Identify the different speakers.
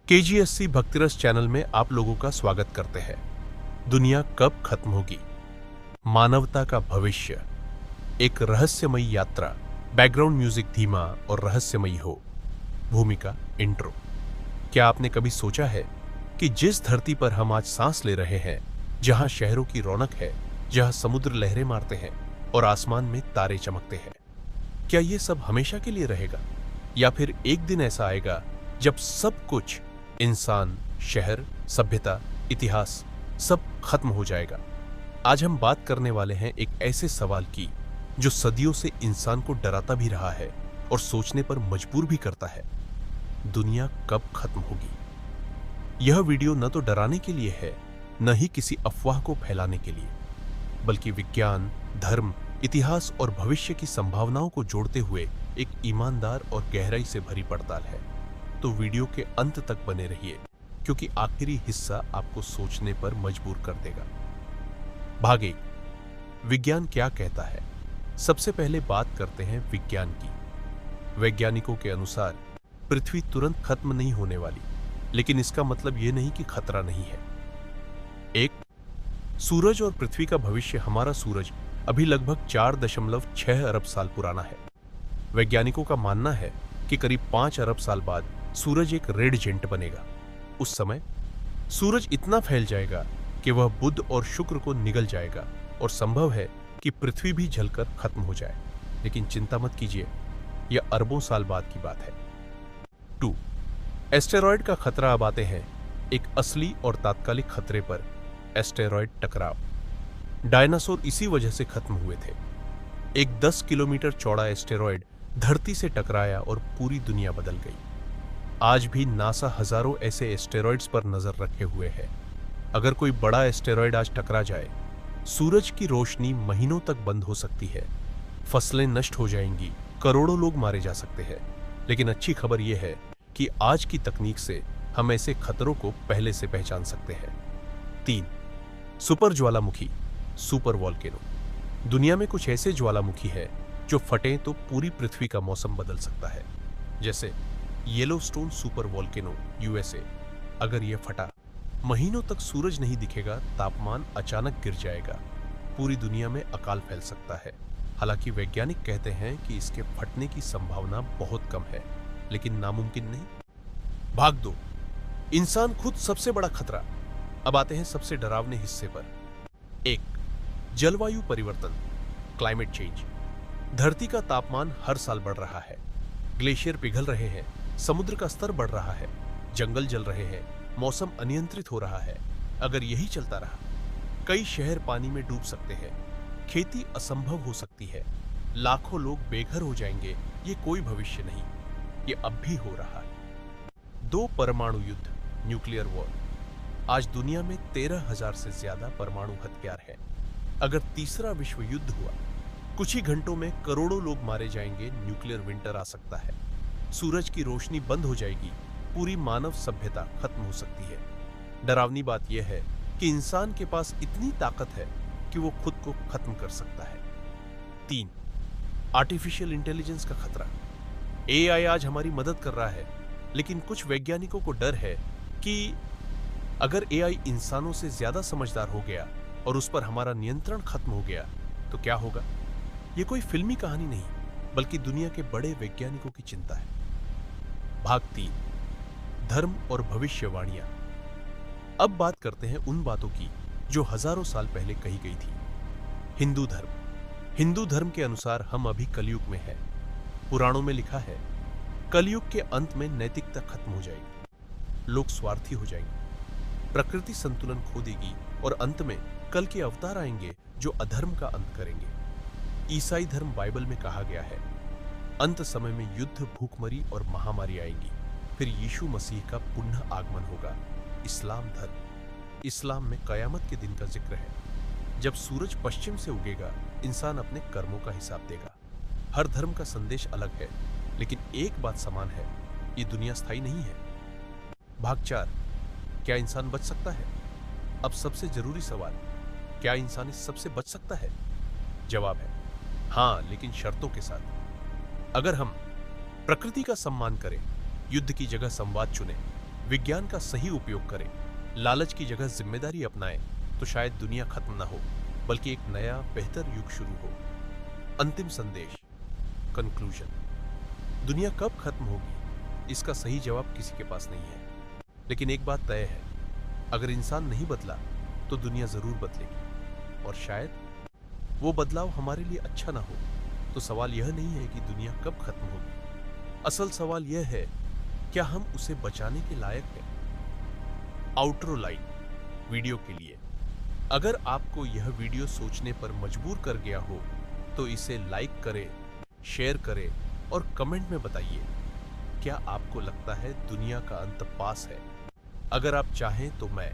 Speaker 1: केजीएससी भक्तिरस channel में आप लोगों का स्वागत करते हैं। दुनिया कब खत्म होगी, मानवता का भविष्य, एक रहस्यमयी यात्रा। बैकग्राउंड म्यूजिक धीमा और रहस्यमयी हो। भूमिका इंट्रो। क्या आपने कभी सोचा है कि जिस धरती पर हम आज सांस ले रहे हैं, जहां शहरों की रौनक है, जहां समुद्र लहरें मारते हैं और आसमान में तारे चमकते हैं, क्या ये सब हमेशा के लिए रहेगा, या फिर एक दिन ऐसा आएगा जब सब कुछ, इंसान, शहर, सभ्यता, इतिहास, सब खत्म हो जाएगा? आज हम बात करने वाले हैं एक ऐसे सवाल की जो सदियों से इंसान को डराता भी रहा है और सोचने पर मजबूर भी करता है। दुनिया कब खत्म होगी? यह वीडियो न तो डराने के लिए है, न ही किसी अफवाह को फैलाने के लिए, बल्कि विज्ञान, धर्म, इतिहास और भविष्य की संभावनाओं को जोड़ते हुए एक ईमानदार और गहराई से भरी पड़ताल है। तो वीडियो के अंत तक बने रहिए, क्योंकि आखिरी हिस्सा आपको सोचने पर मजबूर कर देगा। भाग 1, विज्ञान क्या कहता है। सबसे पहले बात करते हैं विज्ञान की। वैज्ञानिकों के अनुसार पृथ्वी तुरंत खत्म नहीं होने वाली, लेकिन इसका मतलब यह नहीं कि खतरा नहीं है। 1, सूरज और पृथ्वी का भविष्य। हमारा सूरज अभी लगभग 4.6 अरब साल पुराना है। वैज्ञानिकों का मानना है कि करीब 5 अरब साल बाद सूरज एक रेड जेंट बनेगा। उस समय सूरज इतना फैल जाएगा कि वह बुध और शुक्र को निगल जाएगा और संभव है कि पृथ्वी भी जलकर खत्म हो जाए। लेकिन चिंता मत कीजिए, यह अरबों साल बाद की बात है। 2, एस्टेरॉयड का खतरा। अब आते हैं एक असली और तात्कालिक खतरे पर, एस्टेरॉयड टकराव। डायनासोर इसी वजह से खत्म हुए थे। एक 10 किलोमीटर चौड़ा एस्टेरॉयड धरती से टकराया और पूरी दुनिया बदल गई। आज भी नासा हजारों ऐसे एस्टेरॉयड्स पर नजर रखे हुए है। अगर कोई बड़ा एस्टेरॉयड आज टकरा जाए, सूरज की रोशनी महीनों तक बंद हो सकती है, फसलें नष्ट हो जाएंगी, करोड़ों लोग मारे जा सकते हैं। लेकिन अच्छी खबर यह है कि आज की तकनीक से हम ऐसे खतरों को पहले से पहचान सकते हैं। 3, सुपर ज्वालामुखी, सुपर वॉल्केनो। दुनिया में कुछ ऐसे ज्वालामुखी है जो फटे तो पूरी पृथ्वी का मौसम बदल सकता है। जैसे येलोस्टोन सुपर वॉल्केनो, यूएसए। अगर यह फटा, महीनों तक सूरज नहीं दिखेगा, तापमान अचानक गिर जाएगा, पूरी दुनिया में अकाल फैल सकता है। हालांकि वैज्ञानिक कहते हैं कि इसके फटने की संभावना बहुत कम है, लेकिन नामुमकिन नहीं। भाग 2, इंसान खुद सबसे बड़ा खतरा। अब आते हैं सबसे डरावने हिस्से पर। 1, जलवायु परिवर्तन, क्लाइमेट चेंज। धरती का तापमान हर साल बढ़ रहा है, ग्लेशियर पिघल रहे हैं, समुद्र का स्तर बढ़ रहा है, जंगल जल रहे हैं, मौसम अनियंत्रित हो रहा है। अगर यही चलता रहा, कई शहर पानी में डूब सकते हैं, खेती असंभव हो सकती है, लाखों लोग बेघर हो जाएंगे। ये कोई भविष्य नहीं, ये अब भी हो रहा है। 2, परमाणु युद्ध, न्यूक्लियर वॉर। आज दुनिया में 13,000 से ज्यादा परमाणु हथियार हैं। अगर तीसरा विश्व युद्ध हुआ, कुछ ही घंटों में करोड़ों लोग मारे जाएंगे, न्यूक्लियर विंटर आ सकता है, सूरज की रोशनी बंद हो जाएगी, पूरी मानव सभ्यता खत्म हो सकती है। डरावनी बात यह है कि इंसान के पास इतनी ताकत है कि वो खुद को खत्म कर सकता है। 3, आर्टिफिशियल इंटेलिजेंस का खतरा। एआई आज हमारी मदद कर रहा है, लेकिन कुछ वैज्ञानिकों को डर है कि अगर एआई इंसानों से ज्यादा समझदार हो गया और उस पर हमारा नियंत्रण खत्म हो गया तो क्या होगा? यह कोई फिल्मी कहानी नहीं, बल्कि दुनिया के बड़े वैज्ञानिकों की चिंता है। भाग 3, धर्म और भविष्यवाणियां। अब बात करते हैं उन बातों की जो हजारों साल पहले कही गई थी। हिंदू धर्म। हिंदू धर्म के अनुसार हम अभी कलयुग में हैं। पुराणों में लिखा है, कलयुग के अंत में नैतिकता खत्म हो जाएगी, लोग स्वार्थी हो जाएंगे, प्रकृति संतुलन खो देगी और अंत में कल के अवतार आएंगे जो अधर्म का अंत करेंगे। ईसाई धर्म बाइबल में कहा गया है, अंत समय में युद्ध, भूखमरी और महामारी आएंगी, फिर यीशु मसीह का पुनः आगमन होगा। इस्लाम धर्म। इस्लाम में कयामत के दिन का जिक्र है, जब सूरज पश्चिम से उगेगा, इंसान अपने कर्मों का हिसाब देगा। हर धर्म का संदेश अलग है, लेकिन एक बात समान है, ये दुनिया स्थायी नहीं है। भाग 4, क्या इंसान बच सकता है? अब सबसे जरूरी सवाल, क्या इंसान इस सबसे बच सकता है? जवाब है हाँ, लेकिन शर्तों के साथ। अगर हम प्रकृति का सम्मान करें, युद्ध की जगह संवाद चुने, विज्ञान का सही उपयोग करें, लालच की जगह जिम्मेदारी अपनाएं, तो शायद दुनिया खत्म ना हो, बल्कि एक नया बेहतर युग शुरू हो। अंतिम संदेश, कंक्लूजन। दुनिया कब खत्म होगी, इसका सही जवाब किसी के पास नहीं है, लेकिन एक बात तय है, अगर इंसान नहीं बदला तो दुनिया जरूर बदलेगी, और शायद वो बदलाव हमारे लिए अच्छा ना हो। तो सवाल यह नहीं है कि दुनिया कब खत्म होगी, असल सवाल यह है, क्या हम उसे बचाने के लायक हैं? आउटरो लाइन वीडियो के लिए, अगर आपको यह वीडियो सोचने पर मजबूर कर गया हो तो इसे लाइक करें, शेयर करें और कमेंट में बताइए, क्या आपको लगता है दुनिया का अंत पास है? अगर आप चाहें तो मैं